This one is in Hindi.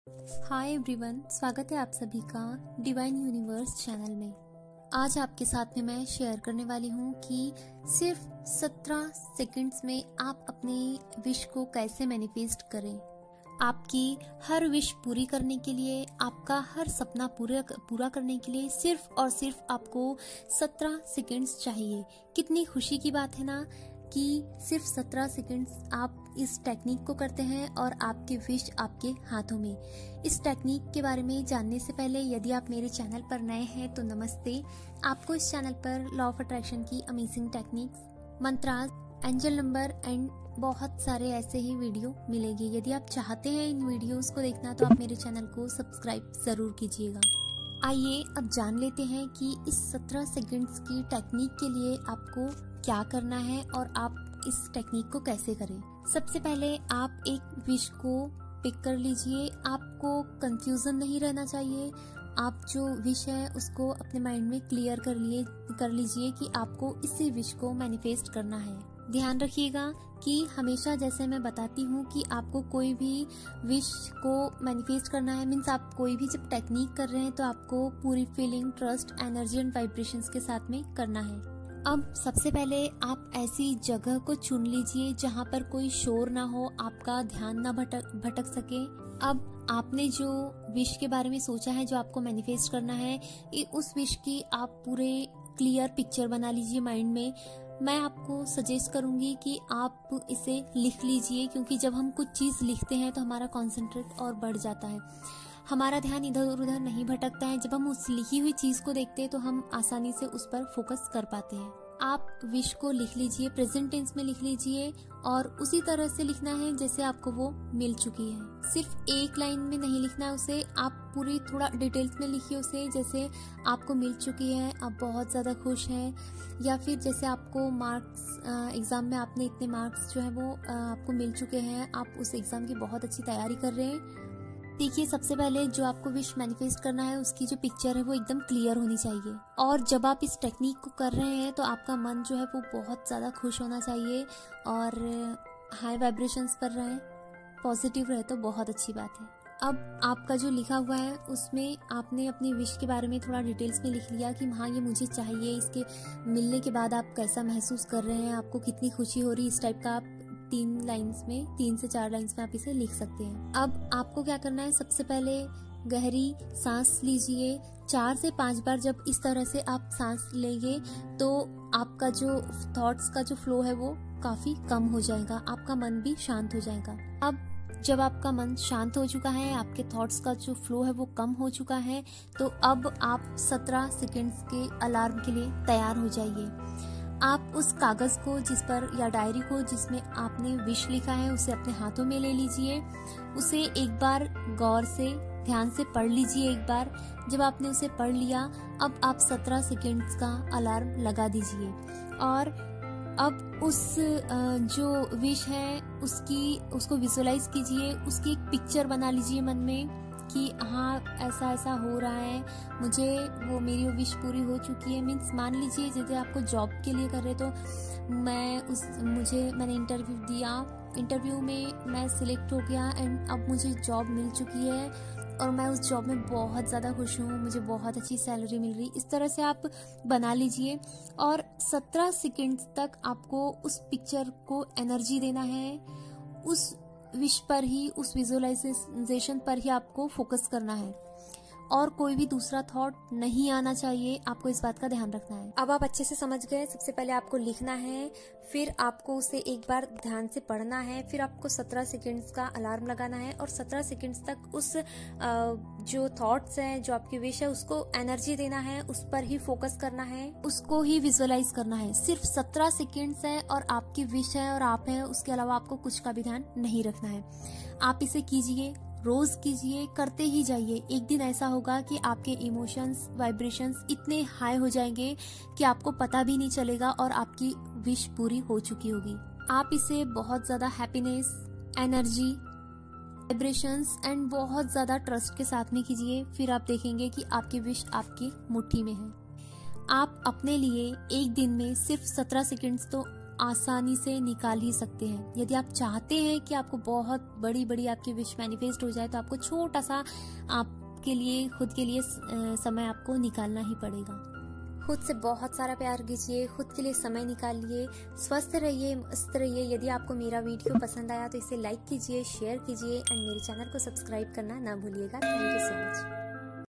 हाय एवरीवन, स्वागत है आप सभी का डिवाइन यूनिवर्स चैनल में। आज आपके साथ में मैं शेयर करने वाली हूँ कि सिर्फ 17 सेकंड्स में आप अपने विश को कैसे मैनिफेस्ट करें। आपकी हर विश पूरी करने के लिए, आपका हर सपना पूरा करने के लिए सिर्फ और सिर्फ आपको 17 सेकंड्स चाहिए। कितनी खुशी की बात है ना कि सिर्फ 17 सेकंड्स आप इस टेक्निक को करते हैं और आपके विश आपके हाथों में। इस टेक्निक के बारे में जानने से पहले यदि आप मेरे चैनल पर नए हैं तो नमस्ते। आपको इस चैनल पर लॉ ऑफ अट्रैक्शन की amazing techniques, mantras, angel number and बहुत सारे ऐसे ही वीडियो मिलेंगे। यदि आप चाहते हैं इन वीडियोस को देखना तो आप मेरे चैनल को सब्सक्राइब जरूर कीजिएगा। आइए अब जान लेते हैं कि इस 17 सेकंड्स की टेक्निक के लिए आपको क्या करना है और आप इस टेक्निक को कैसे करें। सबसे पहले आप एक विश को पिक कर लीजिए। आपको कंफ्यूजन नहीं रहना चाहिए। आप जो विश है उसको अपने माइंड में क्लियर कर लीजिए कि आपको इसी विश को मैनिफेस्ट करना है। ध्यान रखिएगा कि हमेशा जैसे मैं बताती हूँ कि आपको कोई भी विश को मैनिफेस्ट करना है, मीन्स आप कोई भी जब टेक्निक कर रहे हैं तो आपको पूरी feeling, trust, energy and vibrations के साथ में करना है। अब सबसे पहले आप ऐसी जगह को चुन लीजिए जहाँ पर कोई शोर ना हो, आपका ध्यान ना भटक सके। अब आपने जो विश के बारे में सोचा है, जो आपको मैनिफेस्ट करना है, उस विश की आप पूरे क्लियर पिक्चर बना लीजिए माइंड में। मैं आपको सजेस्ट करूंगी कि आप इसे लिख लीजिए, क्योंकि जब हम कुछ चीज लिखते हैं तो हमारा कॉन्सेंट्रेट और बढ़ जाता है, हमारा ध्यान इधर उधर नहीं भटकता है। जब हम उस लिखी हुई चीज को देखते हैं तो हम आसानी से उस पर फोकस कर पाते हैं। आप विश को लिख लीजिए, प्रेजेंट टेंस में लिख लीजिए और उसी तरह से लिखना है जैसे आपको वो मिल चुकी है। सिर्फ एक लाइन में नहीं लिखना है उसे, आप पूरी थोड़ा डिटेल्स में लिखिए उसे, जैसे आपको मिल चुकी है, आप बहुत ज्यादा खुश हैं, या फिर जैसे आपको मार्क्स, एग्जाम में आपने इतने मार्क्स जो है वो आपको मिल चुके हैं, आप उस एग्जाम की बहुत अच्छी तैयारी कर रहे हैं। देखिए, सबसे पहले जो आपको विश मैनिफेस्ट करना है उसकी जो पिक्चर है वो एकदम क्लियर होनी चाहिए। और जब आप इस टेक्निक को कर रहे हैं तो आपका मन जो है वो बहुत ज़्यादा खुश होना चाहिए और हाई वाइब्रेशंस पर रहे, पॉजिटिव रहे तो बहुत अच्छी बात है। अब आपका जो लिखा हुआ है उसमें आपने अपनी विश के बारे में थोड़ा डिटेल्स में लिख लिया कि हाँ ये मुझे चाहिए, इसके मिलने के बाद आप कैसा महसूस कर रहे हैं, आपको कितनी खुशी हो रही है, इस टाइप का आप 3 से 4 लाइंस में आप इसे लिख सकते हैं। अब आपको क्या करना है, सबसे पहले गहरी सांस लीजिए। 4 से 5 बार जब इस तरह से आप सांस लेंगे तो आपका जो थॉट्स का जो फ्लो है वो काफी कम हो जाएगा, आपका मन भी शांत हो जाएगा। अब जब आपका मन शांत हो चुका है, आपके थॉट्स का जो फ्लो है वो कम हो चुका है, तो अब आप 17 सेकंड्स के अलार्म के लिए तैयार हो जाइए। आप उस कागज को जिस पर या डायरी को जिसमें आपने विश लिखा है उसे अपने हाथों में ले लीजिए। उसे एक बार गौर से, ध्यान से पढ़ लीजिए एक बार। जब आपने उसे पढ़ लिया, अब आप 17 सेकंड्स का अलार्म लगा दीजिए और अब उस जो विश है उसको विजुअलाइज कीजिए, उसकी एक पिक्चर बना लीजिए मन में कि हाँ ऐसा ऐसा हो रहा है, मुझे वो मेरी वो विश पूरी हो चुकी है। मीन्स मान लीजिए जैसे आपको जॉब के लिए कर रहे तो मैंने इंटरव्यू दिया, इंटरव्यू में मैं सिलेक्ट हो गया एंड अब मुझे जॉब मिल चुकी है और मैं उस जॉब में बहुत ज़्यादा खुश हूँ, मुझे बहुत अच्छी सैलरी मिल रही। इस तरह से आप बना लीजिए और 17 सेकंड्स तक आपको उस पिक्चर को एनर्जी देना है। उस विश पर ही, उस विजुअलाइजेशन पर ही आपको फोकस करना है और कोई भी दूसरा थॉट नहीं आना चाहिए। आपको इस बात का ध्यान रखना है। अब आप अच्छे से समझ गए। सबसे पहले आपको लिखना है, फिर आपको उसे एक बार ध्यान से पढ़ना है, फिर आपको 17 सेकंड्स का अलार्म लगाना है और 17 सेकंड्स तक उस जो थॉट्स हैं, जो आपकी विश है, उसको एनर्जी देना है, उस पर ही फोकस करना है, उसको ही विजुअलाइज करना है। सिर्फ 17 सेकंड्स है और आपकी विश है और आप हैं, उसके अलावा आपको कुछ का भी ध्यान नहीं रखना है। आप इसे कीजिए, रोज कीजिए, करते ही जाइए। एक दिन ऐसा होगा कि आपके इमोशंस, वाइब्रेशंस इतने हाई हो जाएंगे कि आपको पता भी नहीं चलेगा और आपकी विश पूरी हो चुकी होगी। आप इसे बहुत ज्यादा हैप्पीनेस, एनर्जी, वाइब्रेशंस एंड बहुत ज्यादा ट्रस्ट के साथ में कीजिए। फिर आप देखेंगे कि आपकी विश आपकी मुट्ठी में है। आप अपने लिए एक दिन में सिर्फ 17 सेकंड्स तो आसानी से निकाल ही सकते हैं। यदि आप चाहते हैं कि आपको बहुत बड़ी बड़ी आपकी विश मैनिफेस्ट हो जाए तो आपको छोटा सा आपके लिए खुद के लिए समय आपको निकालना ही पड़ेगा। खुद से बहुत सारा प्यार कीजिए, खुद के लिए समय निकालिए, स्वस्थ रहिए, मस्त रहिए। यदि आपको मेरा वीडियो पसंद आया तो इसे लाइक कीजिए, शेयर कीजिए एंड मेरे चैनल को सब्सक्राइब करना ना भूलिएगा। Thank you so much.